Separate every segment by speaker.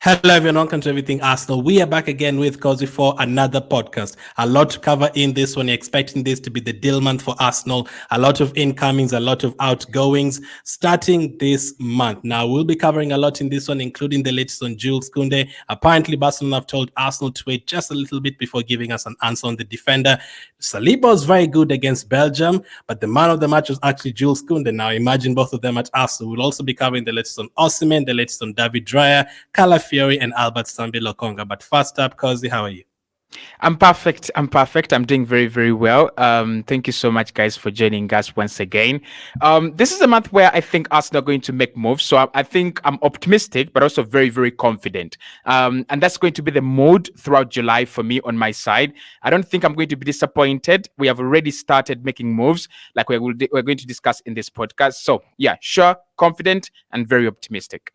Speaker 1: Hello everyone, welcome to Everything Arsenal. We are back again with Cozy for another podcast. A lot to cover in this one. You're expecting this to be the deal month for Arsenal. A lot of incomings, a lot of outgoings starting this month. Now, we'll be covering a lot in this one, including the latest on Jules Kounde. Apparently, Barcelona have told Arsenal to wait just a little bit before giving us an answer on the defender. Saliba was very good against Belgium, but the man of the match was actually Jules Kounde. Now, imagine both of them at Arsenal. We'll also be covering the latest on Osimhen, the latest on David Raya, Calafiori, and Albert Sambi Lokonga. But first up, Cozy, how are you?
Speaker 2: I'm perfect. I'm doing very, very well. Thank you so much, guys, for joining us once again. This is a month where I think Arsenal are going to make moves. So I think I'm optimistic, but also very, very confident. And that's going to be the mood throughout July for me on my side. I don't think I'm going to be disappointed. We have already started making moves like we're going to discuss in this podcast. So yeah, sure, confident and very optimistic.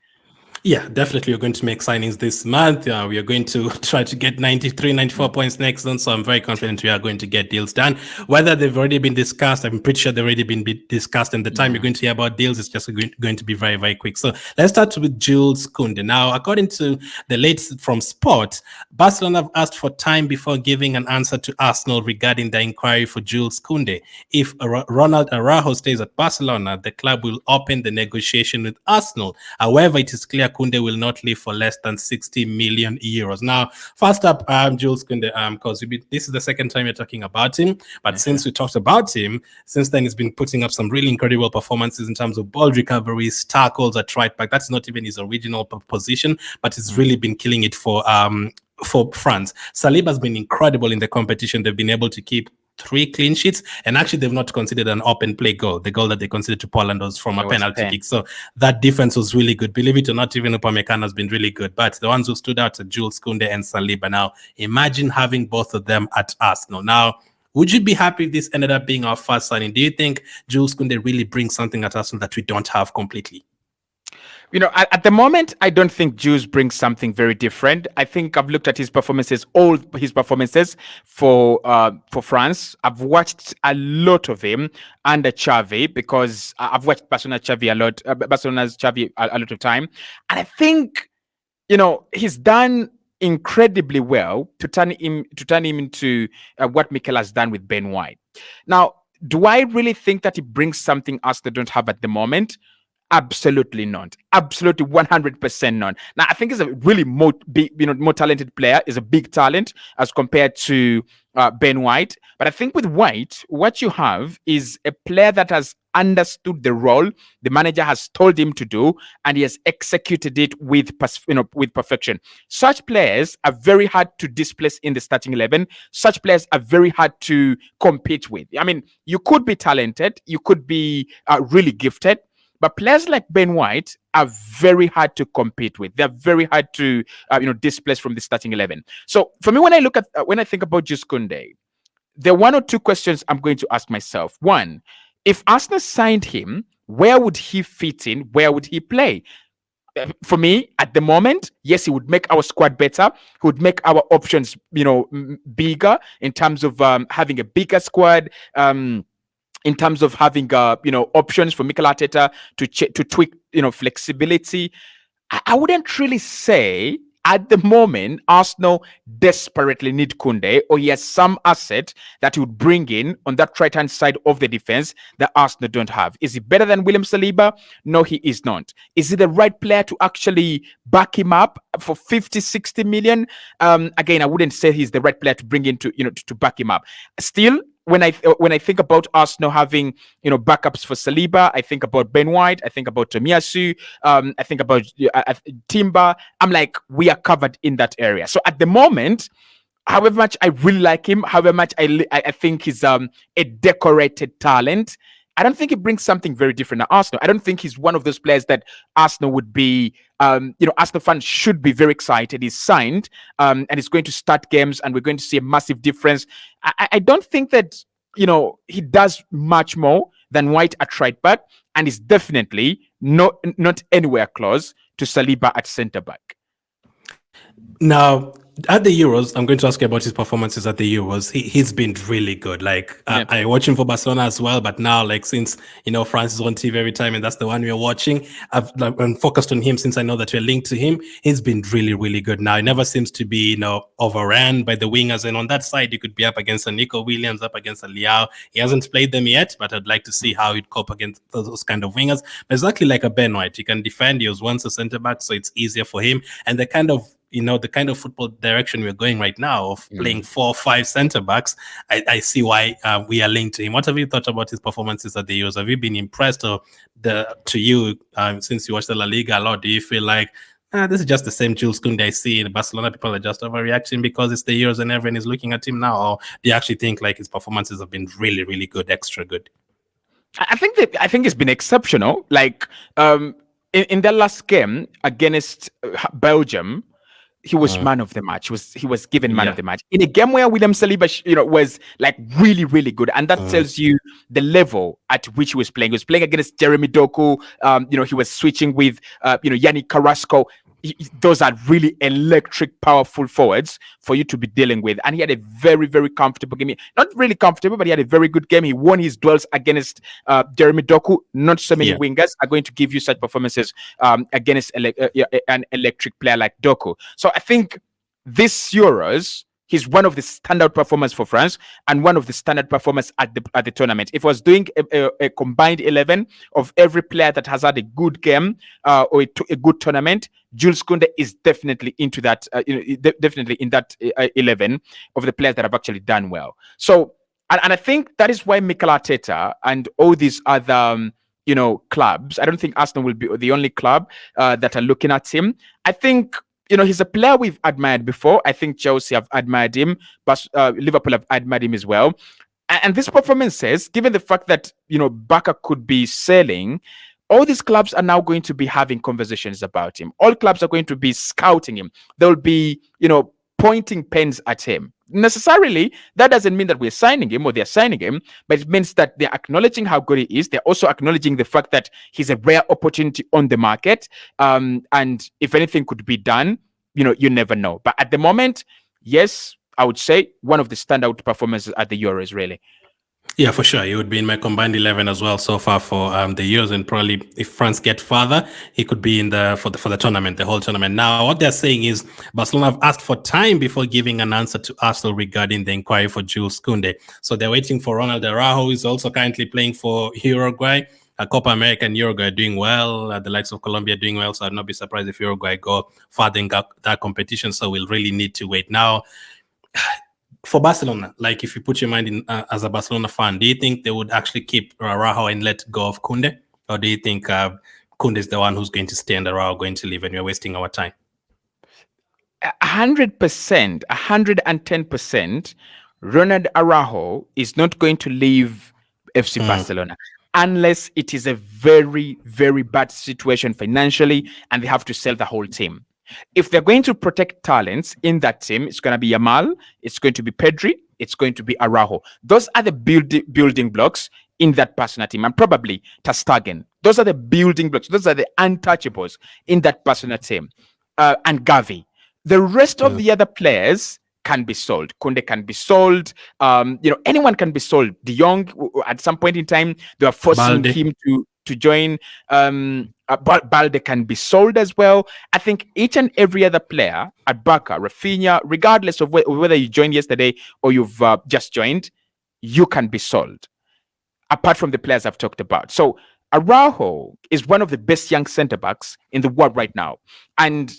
Speaker 1: Yeah, definitely. We're going to make signings this month. We are going to try to get 93, 94 points next month. So I'm very confident we are going to get deals done. Whether they've already been discussed, I'm pretty sure they've already been discussed. And the time you're going to hear about deals is just going to be very, very quick. So let's start with Jules Kounde. Now, according to the latest from Sport, Barcelona have asked for time before giving an answer to Arsenal regarding the inquiry for Jules Kounde. If Ronald Araujo stays at Barcelona, the club will open the negotiation with Arsenal. However, it is clear Kounde will not leave for less than 60 million euros. Now, first up, Jules Kounde, because this is the second time you're talking about him. But since we talked about him, since then he's been putting up some really incredible performances in terms of ball recoveries, tackles at right back. That's not even his original position, but he's really been killing it for France. Saliba's been incredible in the competition. They've been able to keep 3 clean sheets, and actually they've not considered an open play goal. The goal that they considered to Poland was from a penalty kick. So that defense was really good. Believe it or not, even Upamecano has been really good. But the ones who stood out are Jules Kounde and Saliba. Now, imagine having both of them at Arsenal. Now, would you be happy if this ended up being our first signing? Do you think Jules Kounde really brings something at Arsenal that we don't have completely?
Speaker 2: You know, at the moment, I don't think Jules brings something very different. I think I've looked at his performances, all his performances for France. I've watched a lot of him under Xavi because I've watched Barcelona's Xavi a lot of time, and I think, you know, he's done incredibly well to turn him into what Mikel has done with Ben White. Now, do I really think that he brings something us that don't have at the moment? Absolutely not. Absolutely 100% not. Now, I think he's a really more talented player. Is a big talent as compared to Ben White. But I think with White, what you have is a player that has understood the role the manager has told him to do, and he has executed it with perfection. Such players are very hard to displace in the starting 11. Such players are very hard to compete with. I mean, you could be talented, you could be really gifted, but players like Ben White are very hard to compete with. They're very hard to displace from the starting 11. So for me, when I think about Jules Kounde, there are 1 or 2 questions I'm going to ask myself. One, if Arsenal signed him, where would he fit in? Where would he play? For me, at the moment, yes, he would make our squad better. He would make our options, bigger in terms of having a bigger squad. In terms of having options for Mikel Arteta to tweak flexibility. I wouldn't really say at the moment Arsenal desperately need Kounde, or he has some asset that he would bring in on that right hand side of the defense that Arsenal don't have. Is he better than William Saliba? No, he is not. Is he the right player to actually back him up for 50, 60 million? Again, I wouldn't say he's the right player to bring in to back him up. Still, when I think about Arsenal having backups for Saliba, I think about Ben White, I think about Tomiyasu, I think about Timber. I'm like, we are covered in that area. So at the moment, however much I really like him, however much I think he's a decorated talent, I don't think he brings something very different at Arsenal. I don't think he's one of those players that Arsenal would be, Arsenal fans should be very excited. He's signed and he's going to start games and we're going to see a massive difference. I don't think that, he does much more than White at right back, and is definitely not anywhere close to Saliba at centre back.
Speaker 1: Now, At the Euros, I'm going to ask you about his performances at the Euros. He's been really good. Like
Speaker 2: Yeah.
Speaker 1: I watch him for Barcelona as well, but now like since France is on TV every time and that's the one we're watching, I've been focused on him since I know that we're linked to him. He's been really, really good now. He never seems to be overran by the wingers, and on that side you could be up against a Nico Williams, up against a Liao. He hasn't played them yet, but I'd like to see how he'd cope against those kind of wingers. But exactly like a Ben White, he can defend. He was once a centre back, so it's easier for him. And the kind of football direction we're going right now of playing 4 or 5 centre backs, I see why we are linked to him. What have you thought about his performances at the Euros? Have you been impressed, or since you watch the La Liga a lot, do you feel like this is just the same Jules Kounde I see in Barcelona? People are just overreacting because it's the Euros and everyone is looking at him now, or do you actually think like his performances have been really, really good, extra good?
Speaker 2: I think it's been exceptional. Like in their last game against Belgium, he was man of the match. He was given man of the match in a game where William Saliba, was like really, really good, and that tells you the level at which he was playing. He was playing against Jeremy Doku. He was switching with Yannick Carrasco. Those are really electric, powerful forwards for you to be dealing with. And he had a very, very comfortable game. Not really comfortable, but he had a very good game. He won his duels against Jeremy Doku. Not so many wingers are going to give you such performances against an electric player like Doku. So I think this Euros, he's one of the standout performers for France and one of the standard performers at the tournament. If I was doing a combined 11 of every player that has had a good game or a good tournament, Jules Kounde is definitely into that. Definitely in that 11 of the players that have actually done well. So, and I think that is why Mikel Arteta and all these other clubs. I don't think Arsenal will be the only club that are looking at him. I think. He's a player we've admired before. I think Chelsea have admired him, but Liverpool have admired him as well. And this performance says, given the fact that, Barca could be selling, all these clubs are now going to be having conversations about him. All clubs are going to be scouting him. They'll be, pointing pens at him. Necessarily, that doesn't mean that we're signing him or they're signing him, but it means that they're acknowledging how good he is. They're also acknowledging the fact that he's a rare opportunity on the market. And if anything could be done, you never know. But at the moment, yes, I would say one of the standout performances at the Euros, really.
Speaker 1: Yeah, for sure. He would be in my combined 11 as well so far for the Euros, and probably if France get further, he could be in for the tournament, the whole tournament. Now, what they're saying is Barcelona have asked for time before giving an answer to Arsenal regarding the inquiry for Jules Kounde. So they're waiting for Ronald Araujo, who is also currently playing for Uruguay. Copa America and Uruguay are doing well. The likes of Colombia are doing well. So I'd not be surprised if Uruguay go further in that competition. So we'll really need to wait now. For Barcelona, like if you put your mind in as a Barcelona fan, do you think they would actually keep Araujo and let go of Kounde? Or do you think Kounde is the one who's going to stay and Araujo going to leave and we're wasting our time?
Speaker 2: 100%, 110%, Ronald Araujo is not going to leave FC Barcelona unless it is a very, very bad situation financially and they have to sell the whole team. If they're going to protect talents in that team, it's going to be Yamal, it's going to be Pedri, it's going to be Araujo. Those are the building blocks in that Barcelona team, and probably ter Stegen. Those are the building blocks. Those are the untouchables in that Barcelona team. And Gavi. The rest of the other players can be sold. Kounde can be sold. Anyone can be sold. De Jong, at some point in time, they are forcing him to join. Balde can be sold as well. I think each and every other player at Barca, Rafinha, regardless of whether you joined yesterday or you've just joined, you can be sold. Apart from the players I've talked about. So Araujo is one of the best young centre backs in the world right now. And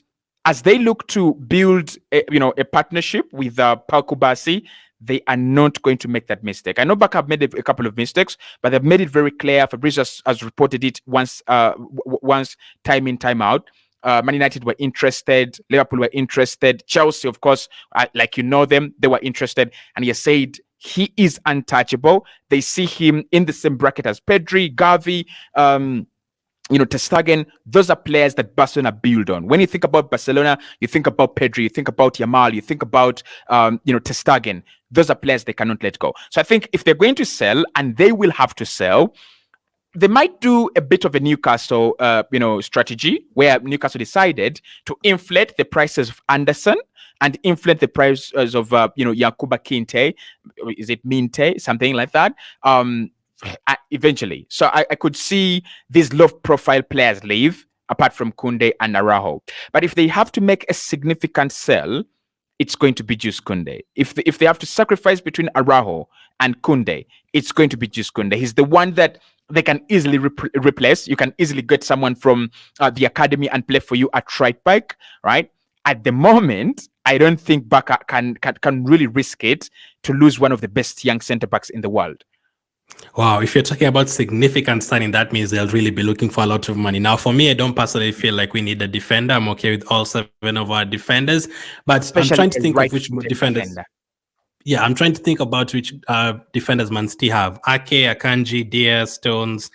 Speaker 2: as they look to build a partnership with Pau Kubasi, they are not going to make that mistake. I know Barca have made a couple of mistakes, but they've made it very clear. Fabrizio has reported it once time in, time out. Man United were interested. Liverpool were interested. Chelsea, of course, like them, they were interested. And he said he is untouchable. They see him in the same bracket as Pedri, Gavi, ter Stegen. Those are players that Barcelona build on. When you think about Barcelona, you think about Pedri, you think about Yamal, you think about ter Stegen. Those are players they cannot let go. So I think if they're going to sell, and they will have to sell, they might do a bit of a Newcastle, strategy where Newcastle decided to inflate the prices of Anderson and inflate the prices of, Yakuba Kinte. Is it Minte? Something like that. Eventually. So I could see these low profile players leave apart from Kounde and Araujo. But if they have to make a significant sell, it's going to be Jules Kounde. If they have to sacrifice between Araujo and Kounde, it's going to be Jules Kounde. He's the one that they can easily replace. You can easily get someone from the academy and play for you at right back, right? At the moment, I don't think Baka can really risk it to lose one of the best young centre backs in the world.
Speaker 1: Wow, if you're talking about significant signing, that means they'll really be looking for a lot of money. Now, for me, I don't personally feel like we need a defender. I'm okay with all 7 of our defenders, but
Speaker 2: Especially
Speaker 1: I'm trying to think
Speaker 2: right
Speaker 1: of which defenders. Yeah, I'm trying to think about which defenders Man City have. Ake, Akanji, Diaz, Stones,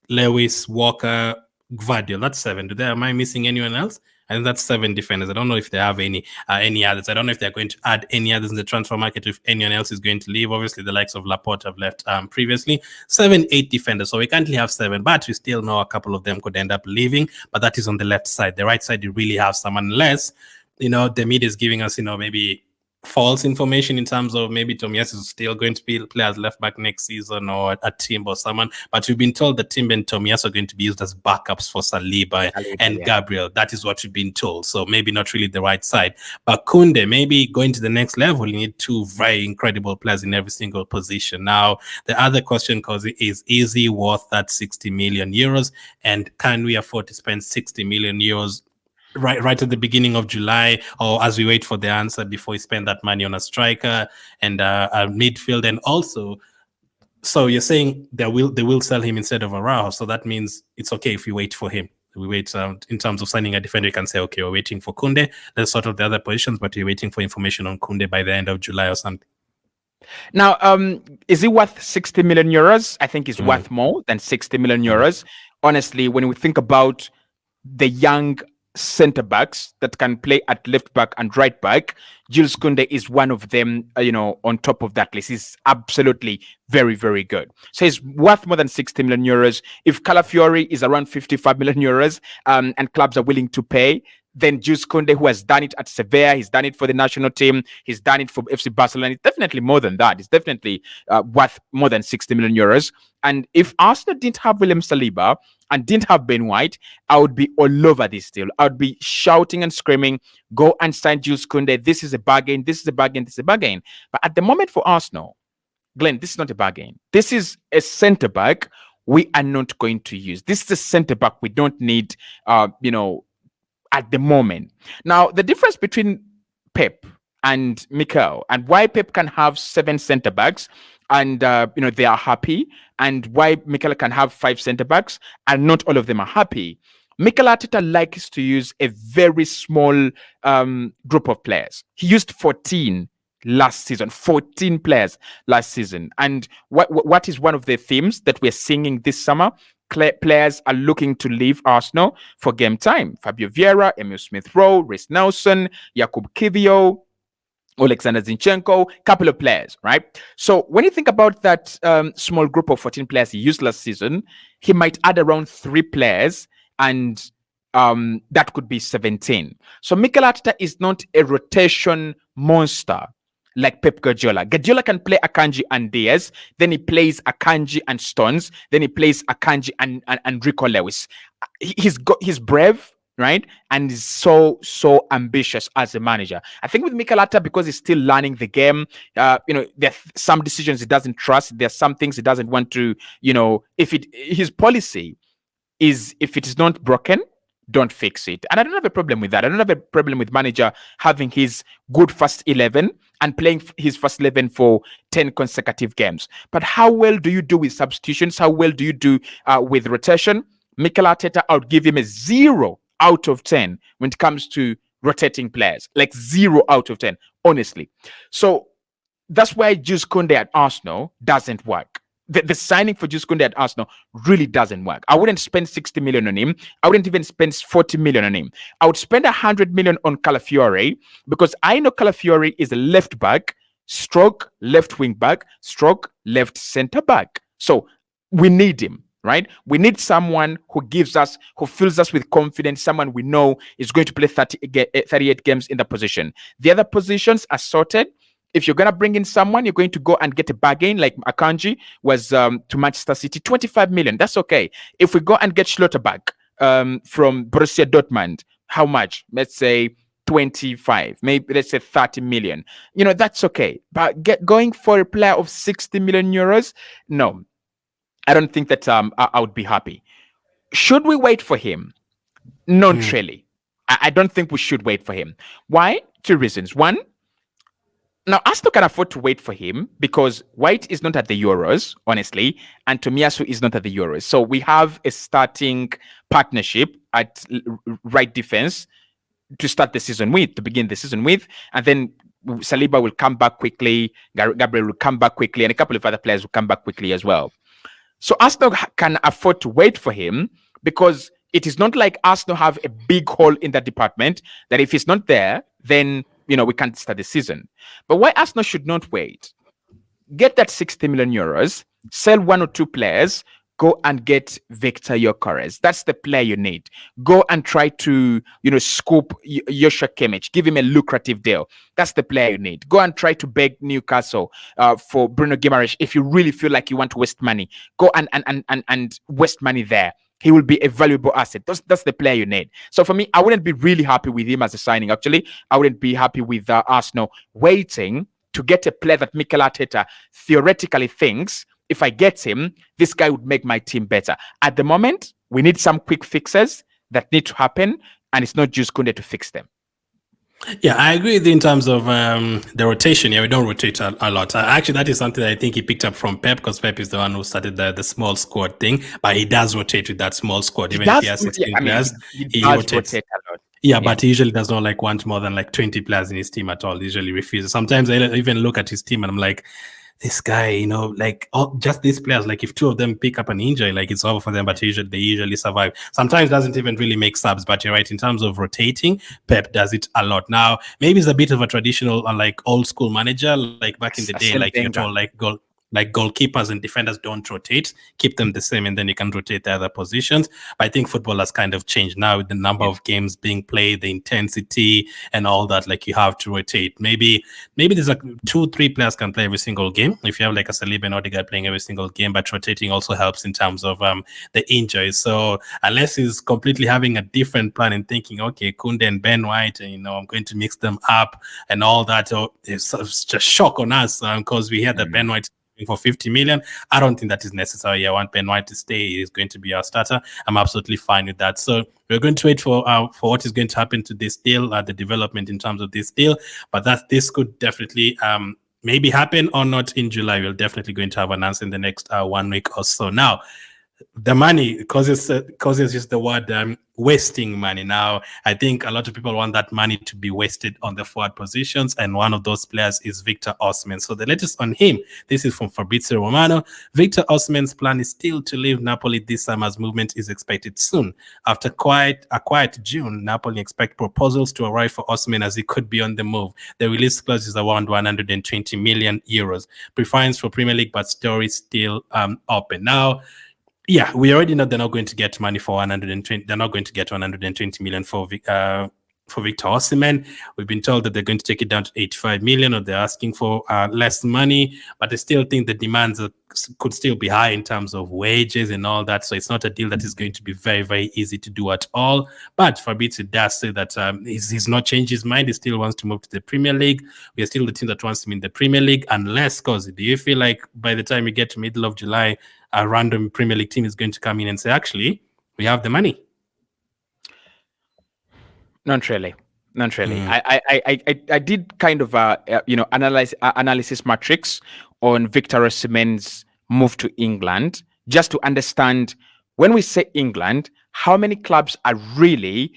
Speaker 1: Lewis, Walker, Gvardiol. That's 7. Am I missing anyone else? I think that's 7 defenders. I don't know if they have any others. I don't know if they're going to add any others in the transfer market, if anyone else is going to leave. Obviously, the likes of Laporte have left previously. 7, 8 defenders. So we can't have 7, but we still know a couple of them could end up leaving. But that is on the left side. The right side, you really have some, unless, the media is giving us, maybe false information in terms of maybe Tomiyasu is still going to be play as left back next season, or a Timber or someone. But we've been told that Timber and Tomiyasu are going to be used as backups for Saliba and Gabriel. That is what we've been told. So maybe not really the right side. But Kounde, maybe going to the next level, you need 2 very incredible players in every single position. Now, the other question, Kosi, is he worth that 60 million euros? And can we afford to spend 60 million euros right at the beginning of July, or as we wait for the answer before we spend that money on a striker and a midfield? And also, so you're saying they will sell him instead of Araujo, so that means it's okay if we wait for him. We wait in terms of signing a defender. You can say, okay, we're waiting for Kounde. Let's sort of the other positions, but we're waiting for information on Kounde by the end of July or something.
Speaker 2: Now, is he worth 60 million euros? I think he's worth more than 60 million euros. Honestly, when we think about the young centre backs that can play at left back and right back, Jules Kounde is one of them, on top of that list. He's absolutely very, very good. So he's worth more than 60 million euros. If Calafiori is around 55 million euros, and clubs are willing to pay, then Jules Kounde, who has done it at Sevilla, he's done it for the national team, he's done it for FC Barcelona, it's definitely more than that. It's definitely worth more than 60 million euros. And if Arsenal didn't have William Saliba and didn't have Ben White, I would be all over this deal. I would be shouting and screaming, go and sign Jules Kounde. This is a bargain, this is a bargain, this is a bargain. But at the moment for Arsenal, Glenn, this is not a bargain. This is a centre back we are not going to use. This is a centre back we don't need, at the moment. Now, the difference between Pep and Mikel, and why Pep can have 7 centre backs and they are happy, and why Mikel can have 5 centre backs and not all of them are happy. Mikel Arteta likes to use a very small group of players. He used 14 last season, 14 players last season. And what is one of the themes that we're singing this summer? Players are looking to leave Arsenal for game time. Fabio Vieira, Emil Smith-Rowe, Reece Nelson, Jakub Kiwior, Alexander Zinchenko, couple of players, right? So when you think about that small group of 14 players he used last season, he might add around 3 players, and that could be 17. So Mikel Arteta is not a rotation monster like Pep Guardiola. Guardiola can play Akanji and Diaz, then he plays Akanji and Stones, then he plays Akanji and Rico Lewis. He's brave, right? And he's so ambitious as a manager. I think with Mikel Arteta, because he's still learning the game, there are some decisions he doesn't trust. There are some things he doesn't want to, his policy is, if it is not broken, don't fix it. And I don't have a problem with that. I don't have a problem with manager having his good first 11 and playing his first 11 for 10 consecutive games. But how well do you do with substitutions? How well do you do with rotation? Mikel Arteta, I would give him a 0 out of 10 when it comes to rotating players. Like 0 out of 10, honestly. So that's why Jules Kounde at Arsenal doesn't work. The signing for Jules Kounde at Arsenal really doesn't work. I wouldn't spend 60 million on him. I wouldn't even spend 40 million on him. I would spend 100 million on Calafiori, because I know Calafiori is a left back, stroke left wing back, stroke left center back. So we need him. right? We need someone who fills us with confidence, someone we know is going to play 38 games in the position. The other positions are sorted. If you're going to bring in someone, you're going to go and get a bargain like Akanji was to Manchester City, 25 million. That's okay. If we go and get Schlotterbeck from Borussia Dortmund, how much? Let's say 25, maybe let's say 30 million. That's okay. But going for a player of 60 million euros, no, I don't think that I would be happy. Should we wait for him? Not really. I don't think we should wait for him. Why? Two reasons. One, now Arsenal can afford to wait for him because White is not at the Euros, honestly, and Tomiyasu is not at the Euros. So we have a starting partnership at right defense to start the season with, to begin the season with, and then Saliba will come back quickly, Gabriel will come back quickly, and a couple of other players will come back quickly as well. So Arsenal can afford to wait for him because it is not like Arsenal have a big hole in that department that if he's not there, then we can't start the season. But why Arsenal should not wait? Get that 60 million euros, sell one or two players, go and get Victor Gyökeres. That's the player you need. Go and try to, scoop Joshua Kimmich. Give him a lucrative deal. That's the player you need. Go and try to beg Newcastle for Bruno Guimaraes if you really feel like you want to waste money. Go and waste money there. He will be a valuable asset. That's the player you need. So for me, I wouldn't be really happy with him as a signing. Actually, I wouldn't be happy with Arsenal waiting to get a player that Mikel Arteta theoretically thinks, if I get him, this guy would make my team better. At the moment, we need some quick fixes that need to happen, and it's not just Kounde to fix them.
Speaker 1: Yeah, I agree with you in terms of the rotation. Yeah, we don't rotate a lot. Actually, that is something that I think he picked up from Pep, because Pep is the one who started the small squad thing. But he does rotate with that small squad. Even if he has 16 players,
Speaker 2: he rotates a lot.
Speaker 1: Yeah, but he usually does not want more than 20 players in his team at all. He usually refuses. Sometimes I even look at his team and I'm like, this guy, just these players, if two of them pick up an injury, it's over for them, but they usually survive. Sometimes doesn't even really make subs, but you're right, in terms of rotating, Pep does it a lot. Now, maybe it's a bit of a traditional, old school manager, back in the day, you're told, goalkeepers and defenders don't rotate, keep them the same, and then you can rotate the other positions. But I think football has kind of changed now with the number of games being played, the intensity and all that. You have to rotate. Maybe there's 2-3 players can play every single game. If you have a Saliba and Odegaard playing every single game, but rotating also helps in terms of the injuries. So unless he's completely having a different plan and thinking, okay, Kounde and Ben White, and I'm going to mix them up and all that, it's just shock on us because we hear that Ben White for 50 million. I don't think that is necessary. I want Ben White to stay. He's going to be our starter. I'm absolutely fine with that. So we're going to wait for what is going to happen to this deal, the development in terms of this deal. But this could definitely maybe happen or not in July. We're definitely going to have an answer in the next 1 week or so. Now, the money causes just the word wasting money. Now, I think a lot of people want that money to be wasted on the forward positions, and one of those players is Victor Osimhen. So the latest on him, this is from Fabrizio Romano. Victor Osimhen's plan is still to leave Napoli this summer's movement is expected soon. After a quiet June, Napoli expect proposals to arrive for Osimhen as he could be on the move. The release clause is around 120 million euros. Preference for Premier League, but story still open. Now, yeah, we already know they're not going to get money for 120. They're not going to get 120 million for Victor Osimhen. We've been told that they're going to take it down to 85 million, or they're asking for less money. But I still think the demands could still be high in terms of wages and all that. So it's not a deal that is going to be very, very easy to do at all. But Fabrizio does say that he's not changed his mind. He still wants to move to the Premier League. We are still the team that wants him in the Premier League. Unless, do you feel like by the time you get to middle of July, a random Premier League team is going to come in and say, actually, we have the money?
Speaker 2: Not really. I did kind of analysis matrix on Victor Osimhen's move to England, just to understand, when we say England, how many clubs are really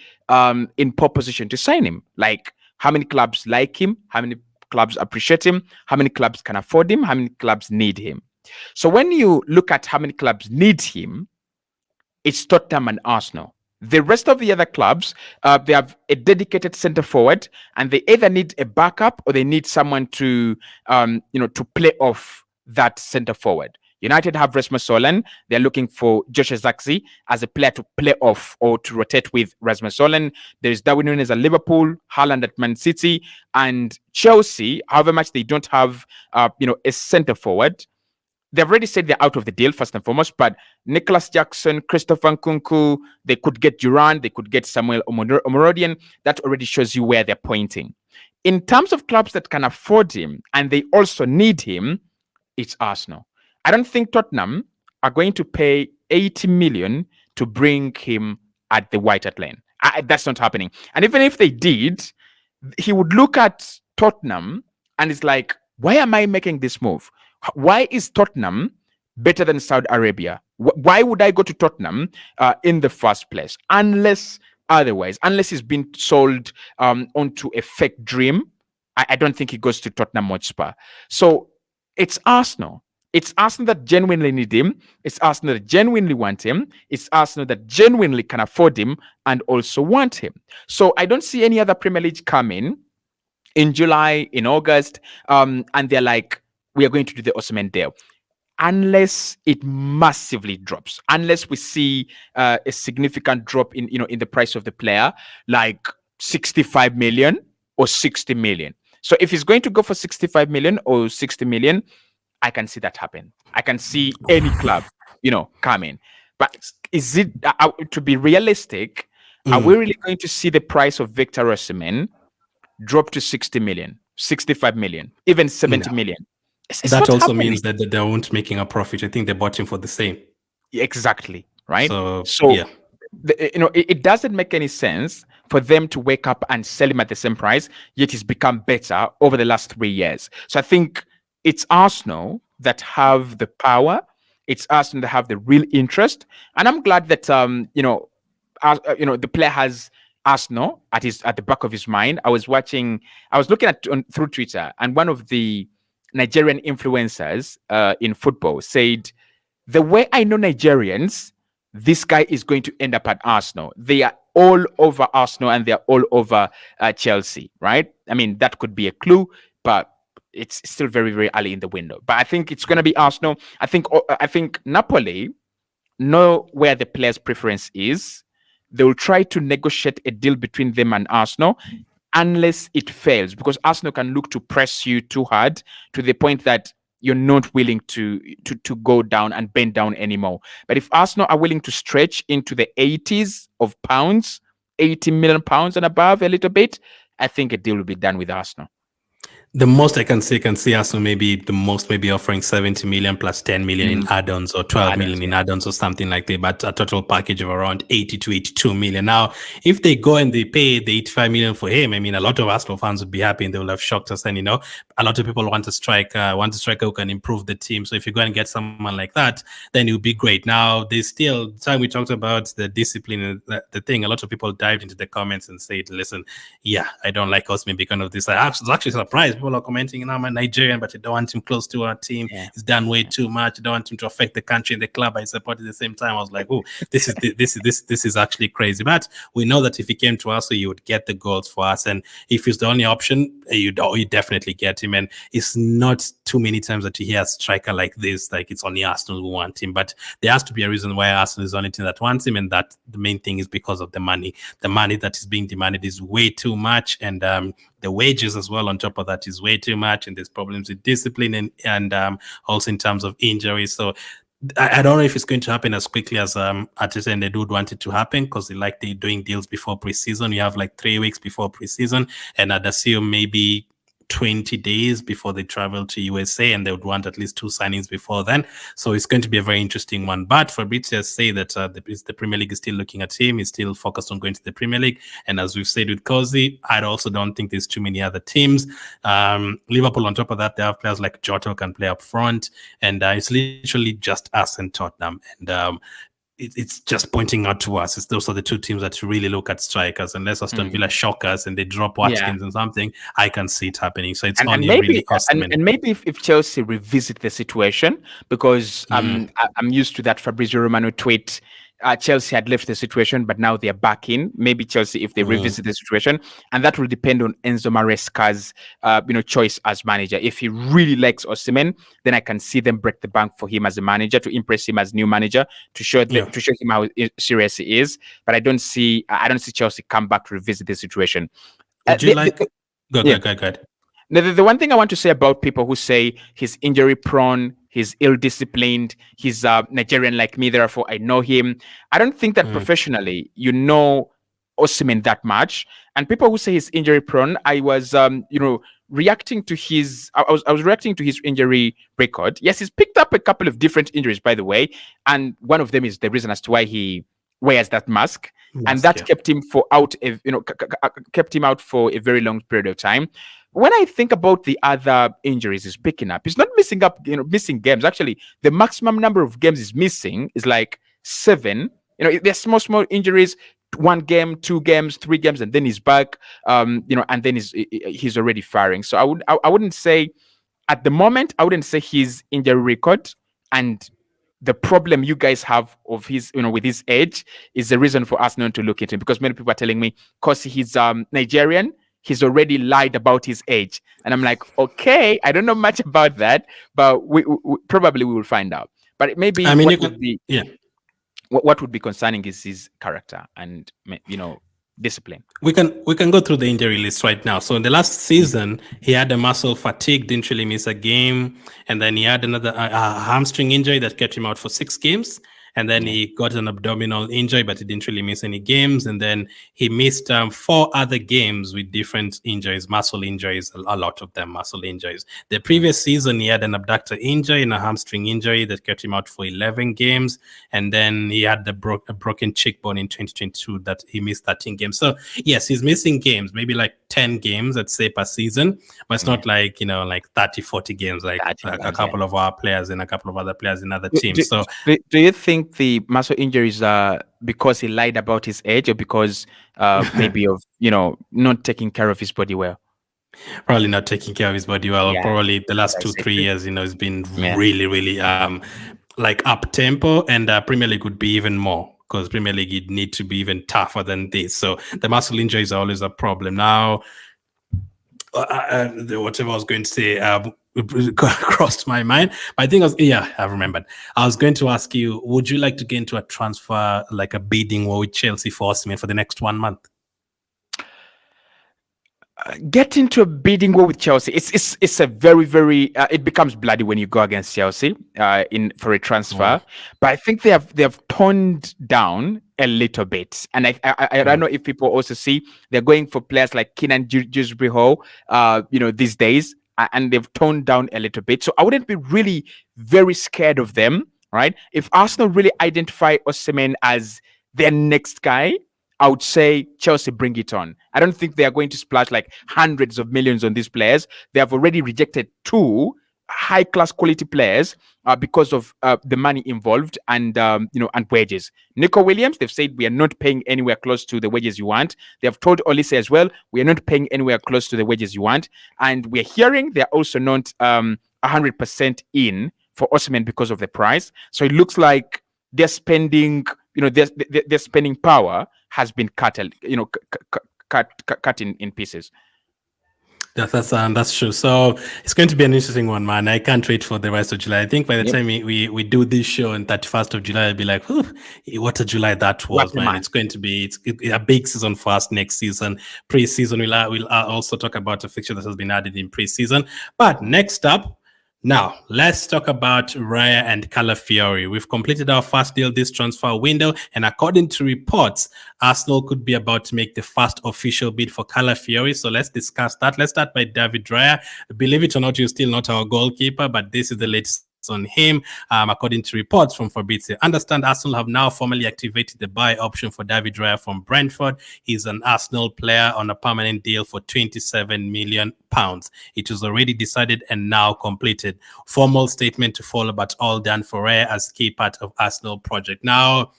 Speaker 2: in pole position to sign him? How many clubs like him? How many clubs appreciate him? How many clubs can afford him? How many clubs need him? So when you look at how many clubs need him, it's Tottenham and Arsenal. The rest of the other clubs, they have a dedicated center forward, and they either need a backup or they need someone to, to play off that center forward. United have Rasmus Holland. They're looking for Josh Zirkzee as a player to play off or to rotate with Rasmus Holland. There's Darwin Núñez at Liverpool, Haaland at Man City, and Chelsea. However much they don't have, a centre forward, they've already said they're out of the deal first and foremost. But Nicholas Jackson, Christopher Nkunku, they could get Duran, they could get Samuel Omorodian. That already shows you where they're pointing. In terms of clubs that can afford him and they also need him, it's Arsenal. I don't think Tottenham are going to pay 80 million to bring him at the White Hart Lane. That's not happening. And even if they did, he would look at Tottenham and it's like, why am I making this move? Why is Tottenham better than Saudi Arabia? Why would I go to Tottenham in the first place? Unless he's been sold onto a fake dream, I don't think he goes to Tottenham Hotspur. So it's Arsenal. It's Arsenal that genuinely need him. It's Arsenal that genuinely want him. It's Arsenal that genuinely can afford him and also want him. So I don't see any other Premier League coming in July, in August, and they're like, we are going to do the Osimhen deal. Unless it massively drops, unless we see a significant drop in the price of the player, like 65 million or 60 million. So if he's going to go for 65 million or 60 million, I can see that happen. I can see any club, coming. But is it, to be realistic, are we really going to see the price of Victor Osimhen drop to 60 million, 65 million, even 70 million? It's
Speaker 1: that also means that they won't making a profit. I think they bought him for the same.
Speaker 2: Exactly, right?
Speaker 1: So yeah.
Speaker 2: It doesn't make any sense for them to wake up and sell him at the same price, yet he's become better over the last 3 years. So I think it's Arsenal that have the power. It's Arsenal that have the real interest. And I'm glad that, the player has Arsenal at the back of his mind. I was looking at through Twitter, and one of the Nigerian influencers in football said, the way I know Nigerians, this guy is going to end up at Arsenal. They are all over Arsenal and they are all over Chelsea, right? I mean, that could be a clue, but it's still very, very early in the window. But I think it's going to be Arsenal. I think Napoli know where the player's preference is. They will try to negotiate a deal between them and Arsenal, unless it fails, because Arsenal can look to press you too hard to the point that you're not willing to go down and bend down anymore. But if Arsenal are willing to stretch into the 80s of pounds, 80 million pounds and above a little bit, I think a deal will be done with Arsenal.
Speaker 1: The most I can see Arsenal maybe offering 70 million plus 10 million in add-ons or 12 million in add-ons or something like that, but a total package of around 80 to 82 million. Now, if they go and they pay the 85 million for him, I mean, a lot of Arsenal fans would be happy and they will have shocked us. And, a lot of people want a striker who can improve the team. So if you go and get someone like that, then it would be great. Now, time we talked about the discipline and the thing, a lot of people dived into the comments and said, listen, yeah, I don't like Osimhen because of this. I was actually surprised. People are commenting, I'm a Nigerian, but I don't want him close to our team. Yeah. He's done way too much. I don't want him to affect the country and the club I support at the same time. I was like, oh, this is actually crazy. But we know that if he came to us, so you would get the goals for us. And if he's the only option, you definitely get him. And it's not too many times that you hear a striker like this, like it's only Arsenal who want him. But there has to be a reason why Arsenal is the only team that wants him, and that the main thing is because of the money. The money that is being demanded is way too much, and the wages as well on top of that is way too much, and there's problems with discipline and also in terms of injuries. So I don't know if it's going to happen as quickly as Arteta and they would want it to happen, because they're doing deals before preseason. You have like 3 weeks before preseason, and I'd assume maybe 20 days before they travel to USA, and they would want at least 2 signings before then. So it's going to be a very interesting one. But Fabrizio say that the Premier League is still looking at him. He's still focused on going to the Premier League. And as we've said with Cozy, I also don't think there's too many other teams. Liverpool, on top of that, they have players like Jota who can play up front. And it's literally just us and Tottenham. And it's just pointing out to us. Those are the 2 teams that really look at strikers. Unless Aston Villa shock us and they drop Watkins and something, I can see it happening. So it's only really Osimhen.
Speaker 2: And maybe if Chelsea revisit the situation, because I'm used to that Fabrizio Romano tweet Chelsea had left the situation, but now they're back in. Maybe Chelsea, if they revisit the situation, and that will depend on Enzo Maresca's, choice as manager. If he really likes Osimhen, then I can see them break the bank for him as a manager to impress him as new manager to show him how serious he is. But I don't see Chelsea come back to revisit the situation.
Speaker 1: Would you like? Go ahead.
Speaker 2: The one thing I want to say about people who say he's injury prone, he's ill-disciplined, he's Nigerian like me, therefore I know him. I don't think that professionally you know Osimhen that much. And people who say he's injury prone, I was reacting to his I was reacting to his injury record. Yes, he's picked up a couple of different injuries, by the way, and one of them is the reason as to why he wears that mask. And that kept him kept him out for a very long period of time. When I think about the other injuries he's picking up, he's not missing games. Actually, the maximum number of games he's missing is like 7. There's small injuries, 1 game, 2 games, 3 games, and then he's back. And then he's already firing. So I wouldn't say at the moment, I wouldn't say his injury record and the problem you guys have of his, with his age is the reason for us not to look at him, because many people are telling me because he's Nigerian, he's already lied about his age. And I'm like, okay, I don't know much about that, but we probably will find out. But maybe what would be concerning is his character and, discipline.
Speaker 1: We can go through the injury list right now. So in the last season, he had a muscle fatigue, didn't really miss a game. And then he had another hamstring injury that kept him out for 6 games. And then he got an abdominal injury, but he didn't really miss any games. And then he missed 4 other games with different injuries, muscle injuries, a lot of them muscle injuries. The previous season, he had an abductor injury and a hamstring injury that kept him out for 11 games. And then he had a broken cheekbone in 2022 that he missed 13 games. So yes, he's missing games, maybe like 10 games, I'd say, per season. But it's not like, like 30, 40 games, like a couple of our players and a couple of other players in other teams. So
Speaker 2: do you think the muscle injuries are because he lied about his age, or because maybe of not taking care of his body well?
Speaker 1: Probably not taking care of his body well. Probably the last 2-3 years, it's been really, really like up tempo, and Premier League would be even more, because Premier League you'd need to be even tougher than this. So the muscle injuries are always a problem. Now, whatever I was going to say crossed my mind. But I think I remembered. I was going to ask you, would you like to get into a transfer, like a bidding war with Chelsea for Osimhen for the next 1 month?
Speaker 2: Get into a bidding war with Chelsea. It's a very, very it becomes bloody when you go against Chelsea for a transfer. But I think they have toned down a little bit, and I don't know if people also see they're going for players like Kenan Dewsbury-Hall, these days, and they've toned down a little bit. So I wouldn't be really very scared of them, right? If Arsenal really identify Osimhen as their next guy, I would say Chelsea, bring it on. I don't think they are going to splash like hundreds of millions on these players. They have already rejected 2 high-class quality players because of the money involved and wages. Nico Williams, they've said we are not paying anywhere close to the wages you want. They have told Olise as well, we are not paying anywhere close to the wages you want. And we're hearing they're also not 100% in for Osimhen because of the price. So it looks like their spending, their spending power has been cut in pieces.
Speaker 1: That's true. So it's going to be an interesting one, man. I can't wait for the rest of July. I think by the time we do this show on 31st of July, I'll be like, what a July that was, man. It's going to be a big season for us next season. Pre-season, we'll also talk about a fixture that has been added in pre-season. But next up, now, let's talk about Raya and Calafiori. We've completed our first deal this transfer window, and according to reports, Arsenal could be about to make the first official bid for Calafiori. So let's discuss that. Let's start by David Raya. Believe it or not, he's still not our goalkeeper, but this is the latest on him, according to reports from Fabrizio. Understand Arsenal have now formally activated the buy option for David Raya from Brentford. He's an Arsenal player on a permanent deal for £27 million. It was already decided and now completed. Formal statement to follow, but all done for Raya as key part of Arsenal project. Now,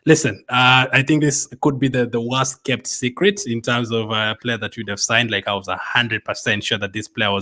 Speaker 1: listen, I think this could be the worst kept secret in terms of a player that you'd have signed. Like, I was 100% sure that this player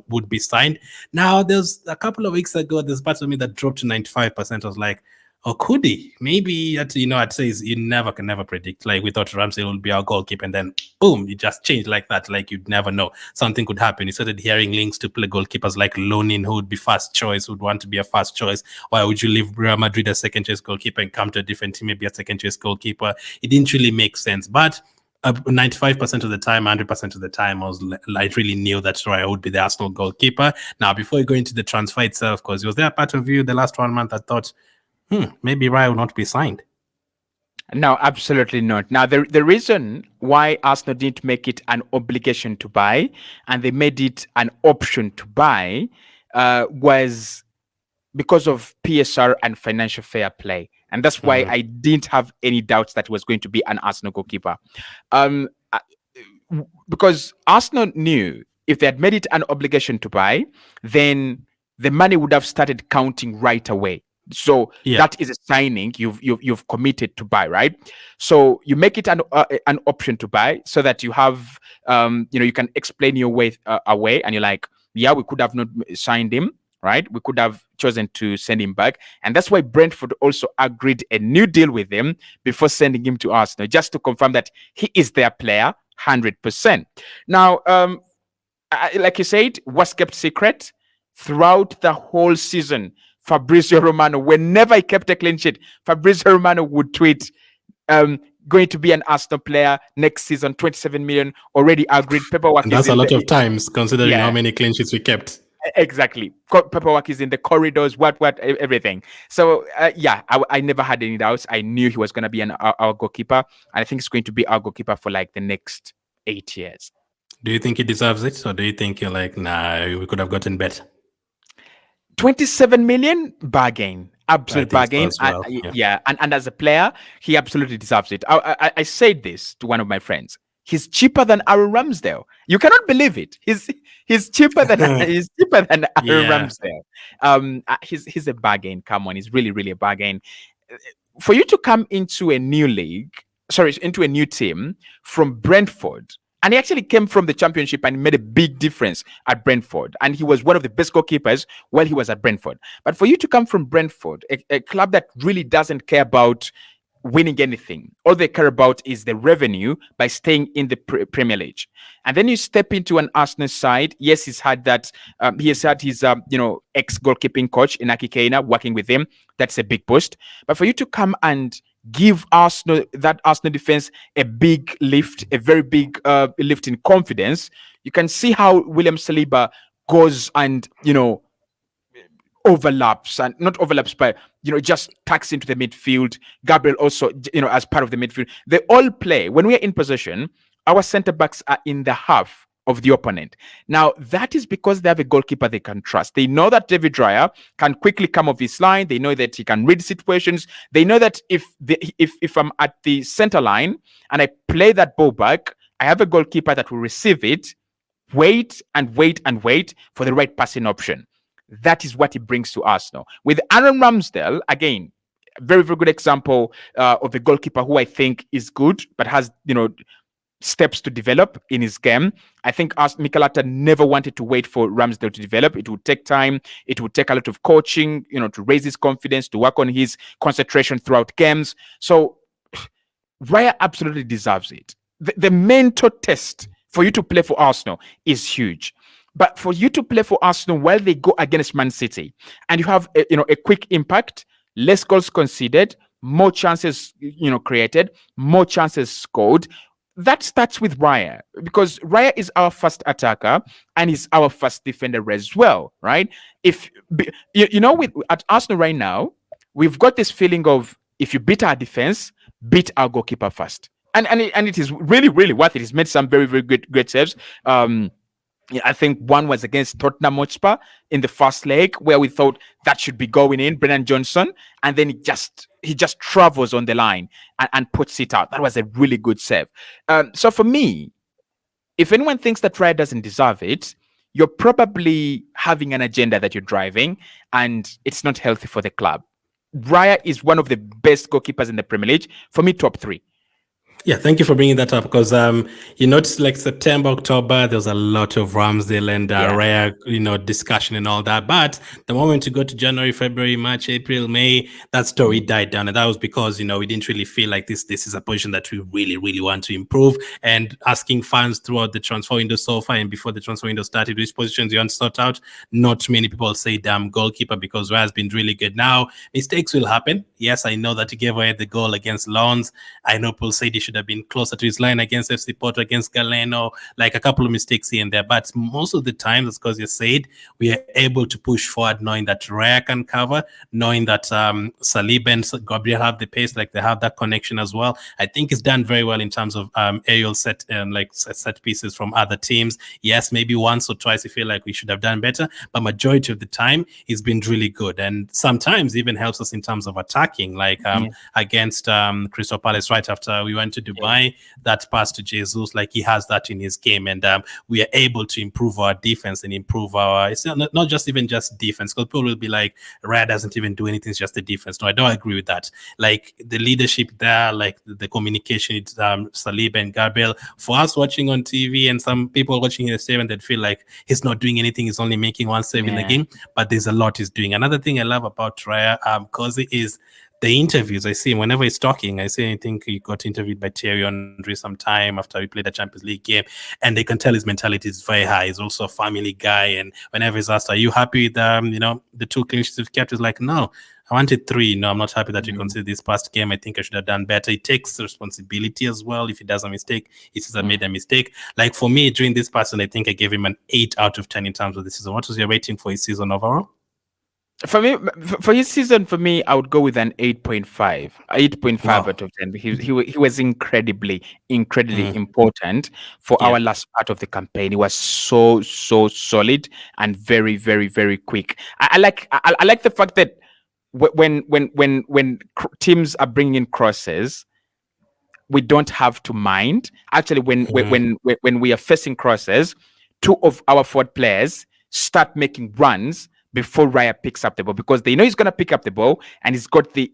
Speaker 1: would be signed. Now, there's a couple of weeks ago, there's part of me that dropped to 95%. I was like, Or could he? Maybe I'd say you never can never predict. Like we thought Ramsdale would be our goalkeeper, and then boom, it just changed like that. Like you'd never know. Something could happen. You started hearing links to play goalkeepers like Lonin, who would be first choice, would want to be a first choice. Why would you leave Real Madrid as second choice goalkeeper and come to a different team, maybe a second choice goalkeeper? It didn't really make sense. But 95% of the time, 100% of the time, I really knew that Raya would be the Arsenal goalkeeper. Now, before you go into the transfer itself, because was there a part of you the last 1 month that thought, maybe Raya will not be signed?
Speaker 2: No, absolutely not. Now, the reason why Arsenal didn't make it an obligation to buy and they made it an option to buy was because of PSR and financial fair play. And that's why I didn't have any doubts that it was going to be an Arsenal goalkeeper. Because Arsenal knew if they had made it an obligation to buy, then the money would have started counting right away. So that is a signing you've committed to buy, right? So you make it an option to buy so that you have you can explain your way away, and you're like, yeah, we could have not signed him, right? We could have chosen to send him back, and that's why Brentford also agreed a new deal with him before sending him to Arsenal, just to confirm that he is their player 100%. Now, like you said, was kept secret throughout the whole season. Fabrizio Romano, whenever he kept a clean sheet, Fabrizio Romano would tweet, going to be an Arsenal player next season, 27 million, already agreed. Paperwork.
Speaker 1: And that's a lot of times, considering how many clean sheets we kept.
Speaker 2: Exactly. Paperwork is in the corridors, everything. So, I never had any doubts. I knew he was going to be our goalkeeper. And I think he's going to be our goalkeeper for like the next 8 years.
Speaker 1: Do you think he deserves it? Or do you think you're like, nah, we could have gotten better?
Speaker 2: 27 million, bargain. Absolute bargain.
Speaker 1: So well.
Speaker 2: And as a player, he absolutely deserves it. I said this to one of my friends. He's cheaper than Aaron Ramsdale. You cannot believe it. He's cheaper than Aaron Ramsdale. He's a bargain. Come on, he's really, really a bargain. For you to come into a new into a new team from Brentford. And he actually came from the Championship and made a big difference at Brentford. And he was one of the best goalkeepers while he was at Brentford. But for you to come from Brentford, a club that really doesn't care about winning anything, all they care about is the revenue by staying in the Premier League. And then you step into an Arsenal side. Yes, he's had that. He has had his ex-goalkeeping coach Inaki Keina working with him. That's a big boost. But for you to come and give Arsenal defense a big lift, a very big lift in confidence, you can see how William Saliba goes and overlaps, and not overlaps, but just tucks into the midfield. Gabriel also, as part of the midfield. They all play. When we are in possession, our centre backs are in the half of the opponent. Now, that is because they have a goalkeeper they can trust. They know that David Raya can quickly come off his line. They know that he can read situations. They know that if I'm at the center line and I play that ball back, I have a goalkeeper that will receive it, wait and wait and wait for the right passing option. That is what he brings to Arsenal. With Aaron Ramsdale, again, very, very good example of a goalkeeper who I think is good, but has, steps to develop in his game. I think Mikel Arteta never wanted to wait for Ramsdale to develop. It would take time. It would take a lot of coaching, to raise his confidence, to work on his concentration throughout games. So Raya absolutely deserves it. The mental test for you to play for Arsenal is huge. But for you to play for Arsenal while they go against Man City, and you have a quick impact, less goals conceded, more chances created, more chances scored. That starts with Raya, because Raya is our first attacker and he's our first defender as well, right? At Arsenal right now, we've got this feeling of, if you beat our defense, beat our goalkeeper first, and it is really, really worth it. He's made some very, very great saves. I think one was against Tottenham Hotspur in the first leg, where we thought that should be going in, Brennan Johnson, and then he just travels on the line and puts it out. That was a really good save. So for me, if anyone thinks that Raya doesn't deserve it, you're probably having an agenda that you're driving, and it's not healthy for the club. Raya is one of the best goalkeepers in the Premier League. For me, top 3.
Speaker 1: Yeah, thank you for bringing that up because you notice like September, October, there's a lot of Ramsdale and
Speaker 2: Yeah.
Speaker 1: Raya, discussion and all that. But the moment you go to January, February, March, April, May, that story died down, and that was because we didn't really feel like this is a position that we really, really want to improve. And asking fans throughout the transfer window so far and before the transfer window started, which positions you want to sort out. Not many people say damn goalkeeper because Raya's been really good. Now mistakes will happen. Yes, I know that he gave away the goal against Lons. I know Paul said he should have been closer to his line against FC Porto, against Galeno, like a couple of mistakes here and there. But most of the time, that's because you said we are able to push forward knowing that Raya can cover, knowing that Saliba and Gabriel have the pace, like they have that connection as well. I think it's done very well in terms of aerial set pieces from other teams. Yes, maybe once or twice you feel like we should have done better, but majority of the time it's been really good, and sometimes even helps us in terms of attacking, like against Crystal Palace right after we went to Dubai, that pass to Jesus, like he has that in his game, and we are able to improve our defense and improve our. It's not just even just defense, because people will be like, Raya doesn't even do anything; it's just the defense. No, I don't agree with that. Like the leadership there, like the communication, it's Saliba and Gabriel. For us watching on TV and some people watching in the stadium, that feel like he's not doing anything; he's only making one save in the game. But there's a lot he's doing. Another thing I love about Raya, Kosi, is the interviews I see him whenever he's talking. I think he got interviewed by Thierry Henry sometime after we played the Champions League game, and they can tell his mentality is very high. He's also a family guy, and whenever he's asked, "Are you happy with the 2 clean sheets we've kept?" He's like, "No, I wanted 3. No, I'm not happy that you consider this past game. I think I should have done better." He takes responsibility as well. If he does a mistake, he says, "I made a mistake." Like for me, during this season, I think I gave him an 8 out of 10 in terms of the season. What was your rating for his season overall?
Speaker 2: For me, for his season, for me, I would go with an 8.5. 8.5
Speaker 1: Wow.
Speaker 2: out of 10. He was incredibly important for
Speaker 1: Yeah.
Speaker 2: our last part of the campaign. He was so solid and very, very, very quick. I like the fact that when teams are bringing in crosses, we don't have to mind. Actually, when we are facing crosses, 2 of our forward players start making runs before Raya picks up the ball, because they know he's going to pick up the ball, and he's got the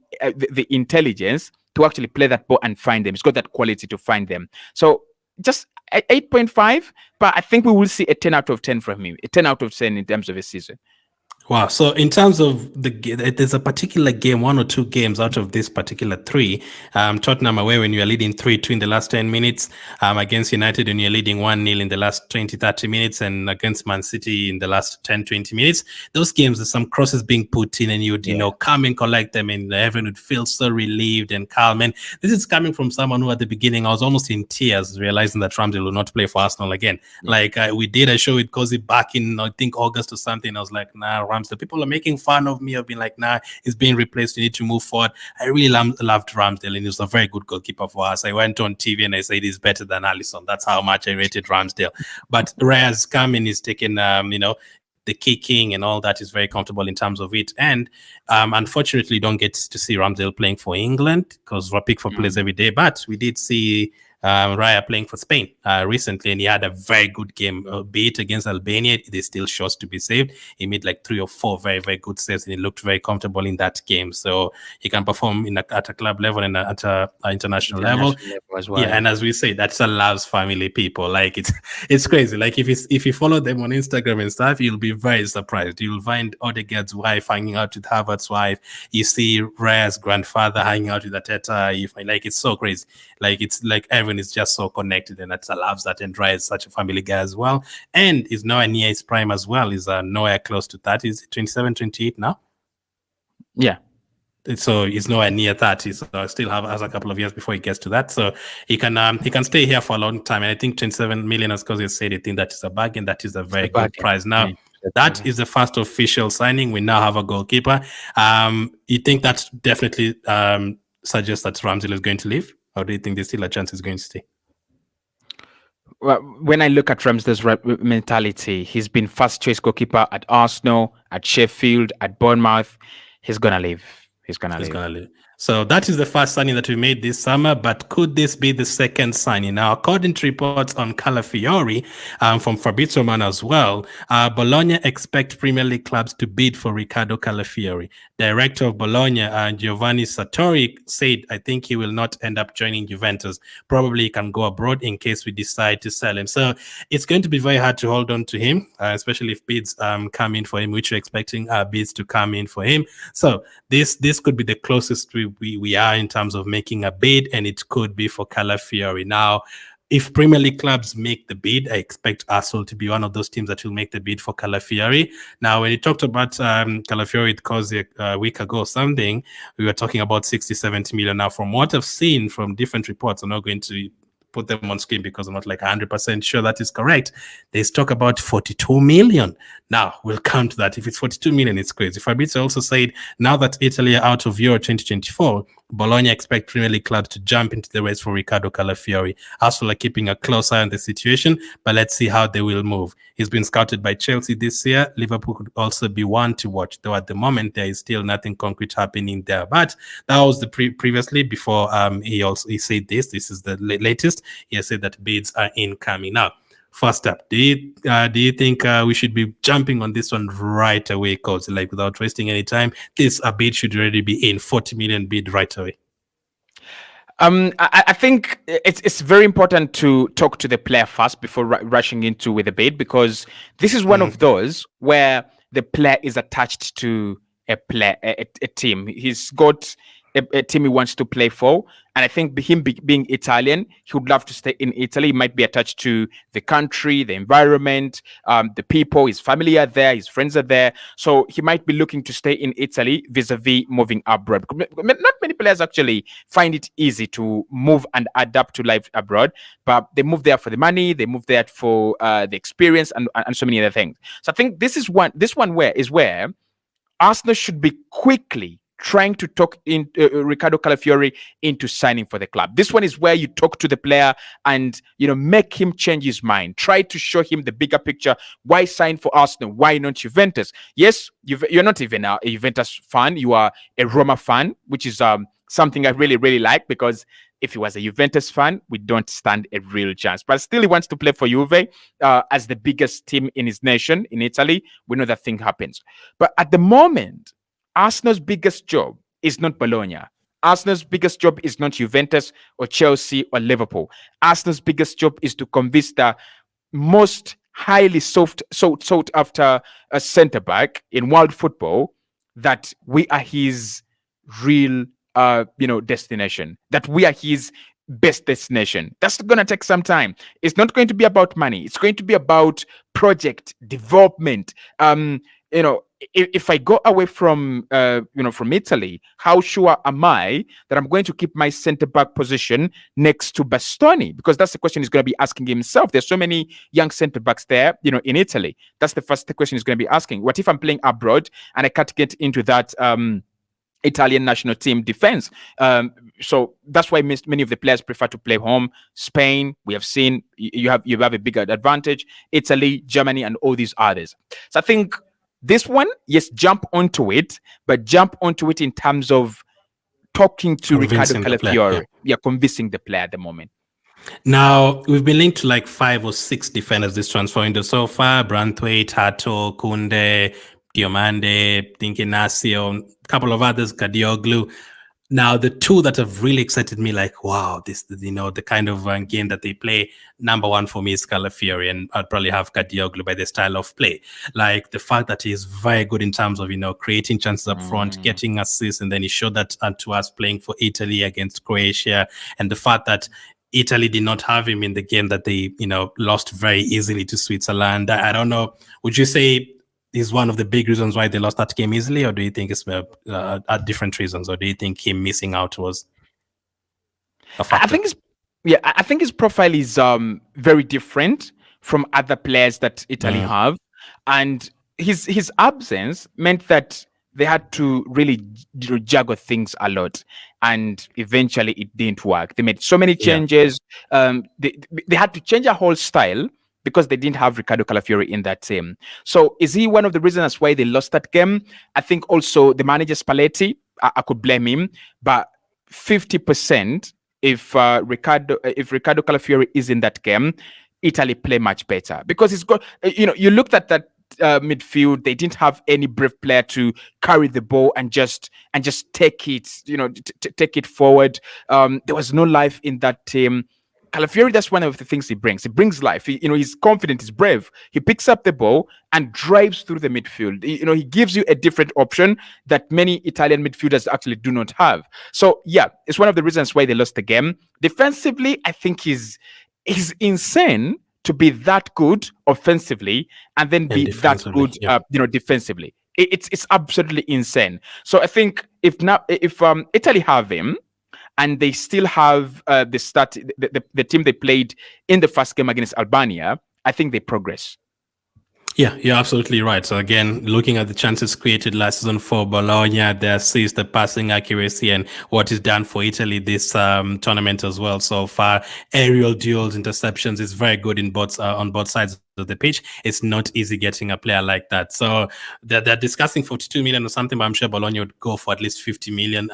Speaker 2: intelligence to actually play that ball and find them. He's got that quality to find them. So just 8.5, but I think we will see a 10 out of 10 from him, a 10 out of 10 in terms of his season.
Speaker 1: Wow. So in terms of there's a particular game, 1 or 2 games out of this particular 3. Tottenham away when you are leading 3-2 in the last 10 minutes, against United when you're leading 1-0 in the last 20-30 minutes, and against Man City in the last 10-20 minutes. Those games, there's some crosses being put in, and you'd come and collect them, and everyone would feel so relieved and calm. And this is coming from someone who at the beginning I was almost in tears realizing that Ramsdale will not play for Arsenal again. Like we did a show with Kosi back in I think August or something. I was like, nah, Ramsdale. People are making fun of me. I've been like, nah, he's being replaced. We need to move forward. I really loved Ramsdale, and he was a very good goalkeeper for us. I went on TV and I said he's better than Alisson. That's how much I rated Ramsdale. But Raya's come and he's taken, the kicking and all that is very comfortable in terms of it. And unfortunately, you don't get to see Ramsdale playing for England because we're picked for players every day. But we did see Raya playing for Spain recently, and he had a very good game, be it against Albania. There's still shots to be saved. He made like 3 or 4 very, very good saves, and he looked very comfortable in that game. So he can perform at a club level and at an international level
Speaker 2: as well.
Speaker 1: Yeah, and as we say, that's a loves family people. Like it's crazy. Like if you follow them on Instagram and stuff, you'll be very surprised. You'll find Odegaard's wife hanging out with Havertz's wife. You see Raya's grandfather hanging out with Ateta. You find like it's so crazy. Like it's like everyone is just so connected, and that's loves that. And Raya is such a family guy as well, and is nowhere near his prime as well. He's nowhere close to 30. Is 27, 28 now?
Speaker 2: Yeah.
Speaker 1: So he's nowhere near 30, so still has a couple of years before he gets to that. So he can stay here for a long time. And I think 27 million, as Kosi said, I think that is a bargain. That is a very good price. Now, that is the first official signing. We now have a goalkeeper. You think that definitely suggests that Ramsdale is going to leave? Or do you think there's still a chance he's going to stay?
Speaker 2: Well, when I look at Ramsdale's mentality, he's been first choice goalkeeper at Arsenal, at Sheffield, at Bournemouth. He's going to leave. He's gonna leave.
Speaker 1: So that is the first signing that we made this summer, but could this be the second signing? Now, according to reports on Calafiori from Fabrizio Romano as well, Bologna expect Premier League clubs to bid for Riccardo Calafiori. Director of Bologna, Giovanni Sartori, said, I think he will not end up joining Juventus. Probably he can go abroad in case we decide to sell him. So it's going to be very hard to hold on to him, especially if bids come in for him, which we're expecting bids to come in for him. So this could be the closest we are in terms of making a bid, and it could be for Calafiori. Now, if Premier League clubs make the bid, I expect Arsenal to be one of those teams that will make the bid for Calafiori. Now, when you talked about Calafiori, it caused a week ago or something, we were talking about 60, 70 million. Now, from what I've seen from different reports, I'm not going to put them on screen because I'm not like 100% sure that is correct. There's talk about 42 million. Now, we'll come to that. If it's 42 million, it's crazy. Fabrizio also said, now that Italy are out of Euro 2024, Bologna expect Premier League clubs to jump into the race for Riccardo Calafiori. Arsenal are keeping a close eye on the situation, but let's see how they will move. He's been scouted by Chelsea this year. Liverpool could also be one to watch, though at the moment there is still nothing concrete happening there. But that was the previously before he said this. This is the latest. He has said that bids are incoming now. First up, do you think we should be jumping on this one right away, Coach? Like without wasting any time, this bid should already be in 40 million bid right away.
Speaker 2: I think it's very important to talk to the player first before rushing into with the bid, because this is one of those where the player is attached to a team. He's got a team he wants to play for, and I think him being Italian, he would love to stay in Italy. He might be attached to the country, the environment, the people. His family are there, his friends are there, so he might be looking to stay in Italy vis-a-vis moving abroad. Not many players actually find it easy to move and adapt to life abroad, but they move there for the money, they move there for the experience, and so many other things. So I think this one where Arsenal should be quickly trying to talk in Riccardo Calafiori into signing for the club. This one is where you talk to the player and make him change his mind. Try to show him the bigger picture. Why sign for Arsenal? Why not Juventus? Yes, you're not even a Juventus fan. You are a Roma fan, which is something I really, really like, because if he was a Juventus fan, we don't stand a real chance. But still, he wants to play for Juve as the biggest team in his nation, in Italy. We know that thing happens. But at the moment, Arsenal's biggest job is not Bologna. Arsenal's biggest job is not Juventus or Chelsea or Liverpool. Arsenal's biggest job is to convince the most highly sought after a centre-back in world football that we are his real destination, that we are his best destination. That's going to take some time. It's not going to be about money. It's going to be about project development. If I go away from Italy, how sure am I that I'm going to keep my centre back position next to Bastoni? Because that's the question he's going to be asking himself. There's so many young centre backs there, in Italy. That's the first question he's going to be asking. What if I'm playing abroad and I can't get into that Italian national team defense? So that's why many of the players prefer to play home. Spain, we have seen you have a bigger advantage. Italy, Germany, and all these others. So I think this one, yes, jump onto it, but jump onto it in terms of talking to Riccardo Calafiori. Yeah, convincing the player at the moment.
Speaker 1: Now, we've been linked to like 5 or 6 defenders this transfer window so far. Branthwaite, Hato, Kounde, Diomande, Tinkinasio, a couple of others, Kadioglu. Now, the two that have really excited me, like, wow, this, the kind of game that they play, number one for me is Calafiori, and I'd probably have Kadioglu by the style of play. Like, the fact that he's very good in terms of, creating chances up front, getting assists, and then he showed that to us playing for Italy against Croatia, and the fact that Italy did not have him in the game that they, lost very easily to Switzerland. I don't know, would you say is one of the big reasons why they lost that game easily, or do you think it's different reasons, or do you think him missing out was a factor?
Speaker 2: I think his profile is very different from other players that Italy have, and his absence meant that they had to really juggle things a lot, and eventually it didn't work. They made so many changes. They had to change a whole style because they didn't have Riccardo Calafiori in that team. So is he one of the reasons why they lost that game? I think also the manager Spalletti, I could blame him, but 50%, if Ricardo Calafiori is in that game, Italy play much better, because it's got, you looked at that midfield. They didn't have any brave player to carry the ball and just take it, take it forward. There was no life in that team. Calafiori, that's one of the things he brings. He brings life. He's confident, he's brave. He picks up the ball and drives through the midfield. He gives you a different option that many Italian midfielders actually do not have. So yeah, it's one of the reasons why they lost the game. Defensively, I think he's insane to be that good offensively and then be that good, defensively. It's absolutely insane. So I think if Italy have him, and they still have the team they played in the first game against Albania, I think they progress.
Speaker 1: Yeah, you're absolutely right. So again, looking at the chances created last season for Bologna, they assist the passing accuracy and what is done for Italy this tournament as well. So far, aerial duels, interceptions is very good in both on both sides of the pitch. It's not easy getting a player like that. So they're discussing 42 million or something, but I'm sure Bologna would go for at least 50 million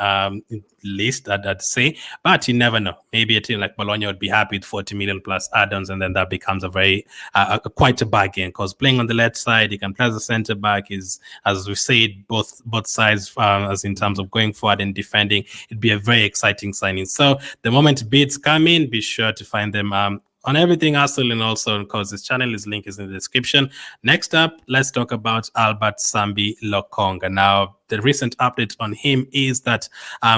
Speaker 1: least, I'd say. But you never know. Maybe a team like Bologna would be happy with 40 million plus add-ons, and then that becomes a very quite a bargain, because playing on the left side, he can play as a centre back. Is, as we said, both sides, as in terms of going forward and defending, it'd be a very exciting signing. So the moment bids come in, be sure to find them on Everything Arsenal, and also, because this channel link is in the description. Next up, let's talk about Albert Sambi Lokonga. Now, the recent update on him is that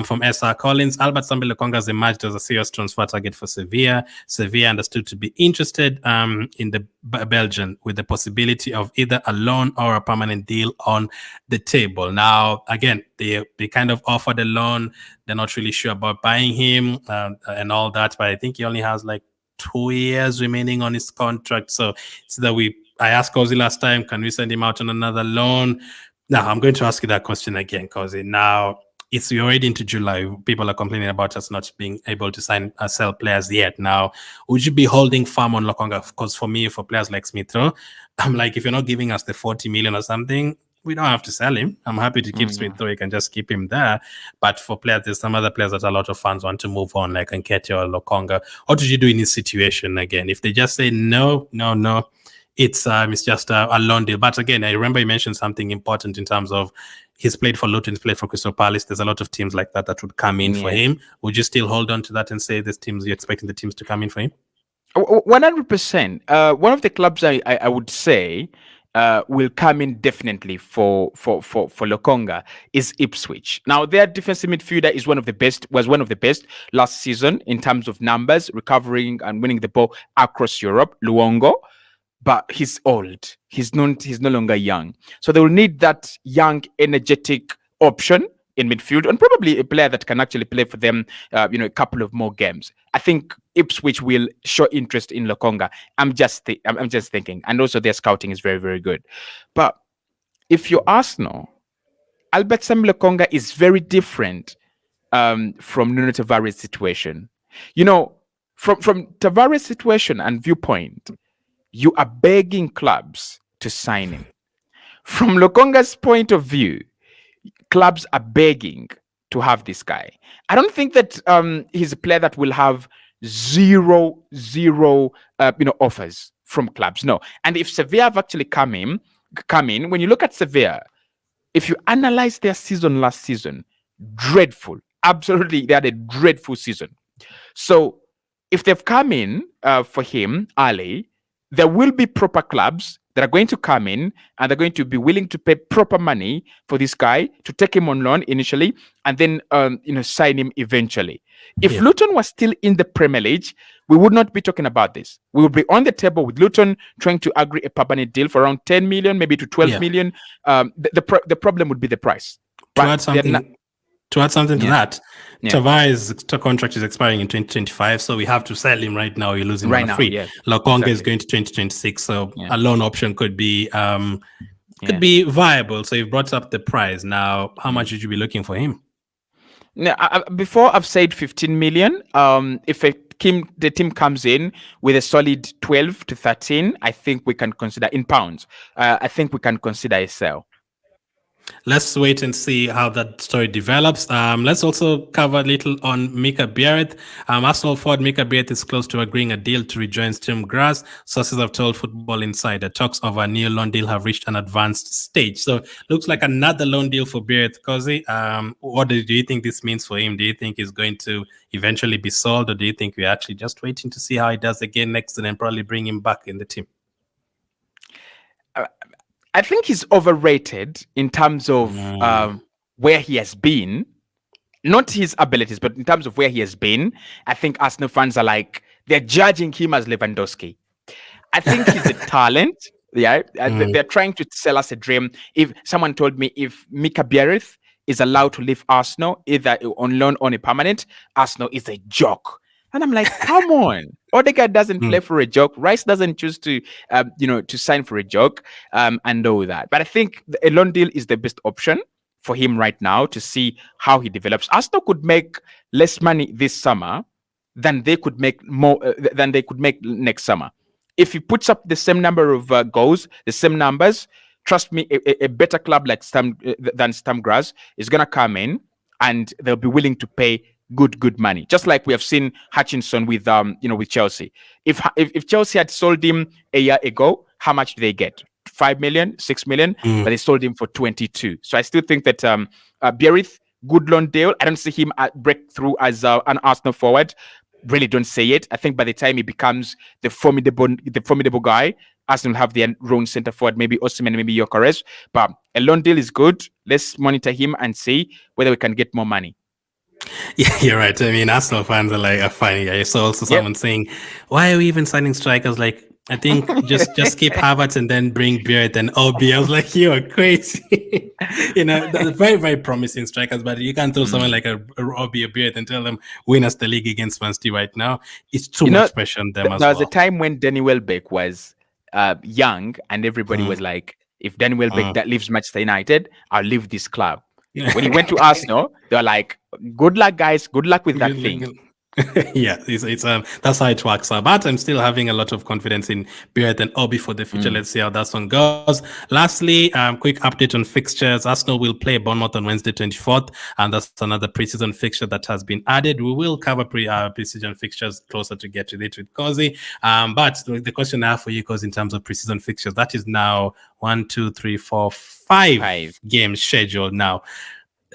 Speaker 1: from SR Collins, Albert Sambi Lokonga has emerged as a serious transfer target for Sevilla. Sevilla understood to be interested in the Belgian, with the possibility of either a loan or a permanent deal on the table. Now, again, they kind of offered a loan. They're not really sure about buying him and all that, but I think he only has like 2 years remaining on his contract. So it's that I asked Cozy last time, can we send him out on another loan? Now I'm going to ask you that question again, Cozy. Now we're already into July. People are complaining about us not being able to sell players yet. Now, would you be holding firm on Lokonga? Because for me, for players like Smith Rowe, I'm like, if you're not giving us the 40 million or something, we don't have to sell him. I'm happy to keep Smith Rowe. You can just keep him there. But for players, there's some other players that a lot of fans want to move on, like Nketiah or Lokonga. What would you do in this situation again? If they just say no, it's just a loan deal. But again, I remember you mentioned something important in terms of he's played for Luton, he's played for Crystal Palace. There's a lot of teams like that would come in for him. Would you still hold on to that and say you're expecting the teams to come in for him?
Speaker 2: 100%. One of the clubs I would say will come in definitely for Lokonga is Ipswich. Now, their defensive midfielder was one of the best last season in terms of numbers, recovering and winning the ball across Europe, Luongo. But he's old. He's no longer young. So they will need that young, energetic option in midfield, and probably a player that can actually play for them, a couple of more games. I think Ipswich will show interest in Lokonga. I'm just thinking, and also their scouting is very, very good. But if you're Arsenal, Albert Sambi Lokonga is very different from Nuno Tavares' situation. From Tavares' situation and viewpoint, you are begging clubs to sign him. From Lokonga's point of view, clubs are begging to have this guy. I don't think that he's a player that will have zero offers from clubs. No. And if Sevilla have actually come in, when you look at Sevilla, if you analyze their season last season, dreadful. Absolutely, they had a dreadful season. So if they've come in for him, Ali, there will be proper clubs that are going to come in and they're going to be willing to pay proper money for this guy to take him on loan initially and then sign him eventually. If Luton was still in the Premier League, we would not be talking about this. We would be on the table with Luton trying to agree a permanent deal for around 10 million, maybe to 12 million. The problem would be the price.
Speaker 1: To add something to that, Tavares' contract is expiring in 2025, so we have to sell him right now. You lose him for free. Lokonga is going to 2026, so a loan option could be viable. So you've brought up the price. Now, how much would you be looking for him?
Speaker 2: Now, before I've said 15 million. If the team comes in with a solid 12 to 13, I think we can consider in pounds. I think we can consider a sell.
Speaker 1: Let's wait and see how that story develops. Let's also cover a little on Mika Biereth. Arsenal forward Mika Biereth is close to agreeing a deal to rejoin Sturm Graz. Sources have told Football Insider talks of a new loan deal have reached an advanced stage. So looks like another loan deal for Biereth. Cozy, what do you think this means for him? Do you think he's going to eventually be sold, or do you think we're actually just waiting to see how he does again next and then probably bring him back in the team?
Speaker 2: I think he's overrated in terms of where he has been, not his abilities, but in terms of where he has been. I think Arsenal fans are like, they're judging him as Lewandowski. I think he's a talent. Yeah, they're trying to sell us a dream. If someone told me if Mika Biereth is allowed to leave Arsenal, either on loan or on a permanent, Arsenal is a joke. And I'm like, come on. Odegaard doesn't play for a joke. Rice doesn't choose to, to sign for a joke, and all that. But I think a loan deal is the best option for him right now to see how he develops. Arsenal could make less money this summer than they could make than they could make next summer. If he puts up the same number of goals, the same numbers, trust me, a better club like than Sturm Graz is gonna come in, and they'll be willing to pay good money. Just like we have seen Hutchinson with with Chelsea. If Chelsea had sold him a year ago, how much do they get? 5 million, 6 million, but they sold him for 22. So I still think that Biereth, good loan deal. I don't see him break through as an Arsenal forward. Really don't say it. I think by the time he becomes the formidable guy, Arsenal have their own centre forward, maybe Osimhen, maybe Gyökeres. But a loan deal is good. Let's monitor him and see whether we can get more money.
Speaker 1: Yeah, you're right. I mean, Arsenal fans are funny. I saw also someone saying, "Why are we even signing strikers?" Like, I think just keep Havertz and then bring Biereth and Obi. I was like, you are crazy. They're very, very promising strikers, but you can't throw someone like a Obi or Biereth and tell them win us the league against Man City right now. It's too much pressure on them as well.
Speaker 2: There was a time when Danny Welbeck was young, and everybody was like, if Danny Welbeck that leaves Manchester United, I'll leave this club. When he went to Arsenal, they were like, good luck, guys. Good luck with that thing.
Speaker 1: Yeah, it's that's how it works out. But I'm still having a lot of confidence in Biereth and Obi for the future. Let's see how that one goes. Lastly, quick update on fixtures. Arsenal will play Bournemouth on Wednesday 24th, and that's another preseason fixture that has been added. We will cover preseason fixtures closer to get to it with Cozy. But the question I have for you, Cozy, in terms of preseason fixtures, that is now 1, 2, 3, 4, 5 games scheduled now.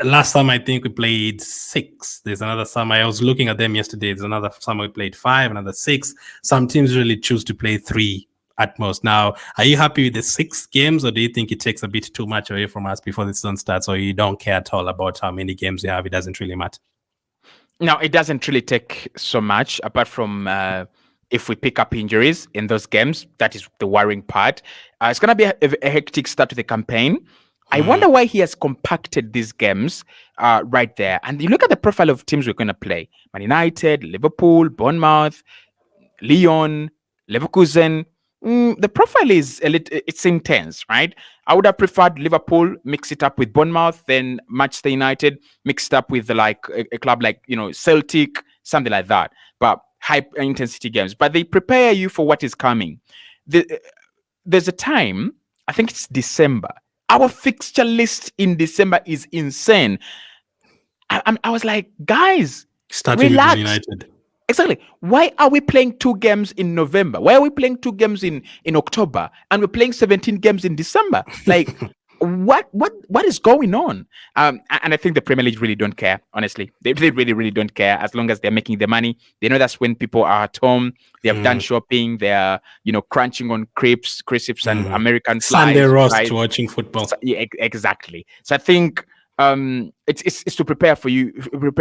Speaker 1: Last summer, I think we played 6. There's another summer. I was looking at them yesterday. There's another summer we played 5, another 6. Some teams really choose to play 3 at most. Now, are you happy with the 6 games, or do you think it takes a bit too much away from us before the season starts, or you don't care at all about how many games you have? It doesn't really matter.
Speaker 2: No, it doesn't really take so much, apart from if we pick up injuries in those games. That is the worrying part. It's going to be a hectic start to the campaign. I wonder why he has compacted these games right there. And you look at the profile of teams we're going to play. Man United, Liverpool, Bournemouth, Lyon, Leverkusen. The profile is it's intense, right? I would have preferred Liverpool mix it up with Bournemouth, then Manchester United mixed up with a club like Celtic, something like that. But high intensity games. But they prepare you for what is coming. There's a time, I think it's December. Our fixture list in December is insane. I was like, guys, relax.
Speaker 1: With United.
Speaker 2: Exactly. Why are we playing 2 games in November? Why are we playing 2 games in October? And we're playing 17 games in December? Like, what is going on? And I think the Premier League really don't care, honestly. They really don't care. As long as they're making the money. They know that's when people are at home. They have done shopping. They're, crunching on crisps and American flies.
Speaker 1: Sunday roast, watching football.
Speaker 2: So, yeah, exactly. So I think it's to prepare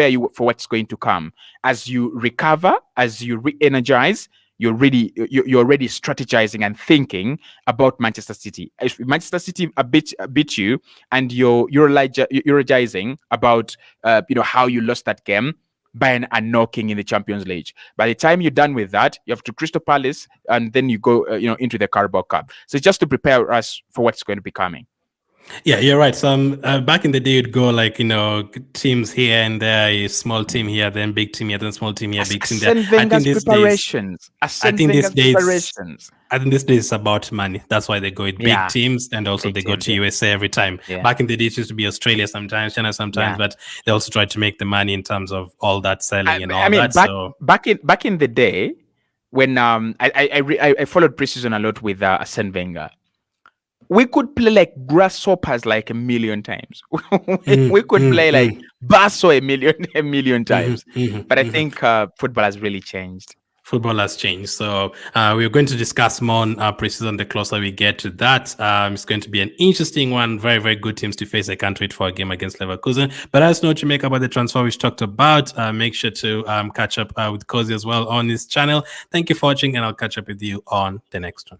Speaker 2: you for what's going to come. As you recover, as you re-energize, you're already strategizing and thinking about Manchester City. If Manchester City beat you, and you're euregizing about how you lost that game by a knocking in the Champions League. By the time you're done with that, you have to Crystal Palace, and then you go into the Carabao Cup. So just to prepare us for what's going to be coming.
Speaker 1: Yeah, you're right. So back in the day, you'd go like, teams here and there, a small team here, then big team here, then small team here, big team there.
Speaker 2: Arsene Wenger's preparations.
Speaker 1: I
Speaker 2: Arsene
Speaker 1: think these
Speaker 2: Wenger's
Speaker 1: days,
Speaker 2: preparations.
Speaker 1: I think this day is about money. That's why they go with big
Speaker 2: Yeah,
Speaker 1: teams, and also
Speaker 2: big
Speaker 1: they go
Speaker 2: teams.
Speaker 1: to
Speaker 2: Yeah,
Speaker 1: USA every time.
Speaker 2: yeah,
Speaker 1: Back in the day, it used to be Australia sometimes, China sometimes,
Speaker 2: yeah.
Speaker 1: but they also try to make the money in terms of all that selling and
Speaker 2: I
Speaker 1: all
Speaker 2: mean,
Speaker 1: that. So
Speaker 2: back in the day, when I followed preseason a lot with Arsene Wenger. We could play like grasshoppers like a million times. We could play like basso a million times. But I think football has really changed.
Speaker 1: football has changed. So we're going to discuss more on preseason the closer we get to that. It's going to be an interesting one. Very, very good teams to face. I can't wait for a game against Leverkusen. But let us know what you make about the transfer we talked about. Make sure to catch up with Cozy as well on his channel. Thank you for watching, and I'll catch up with you on the next one.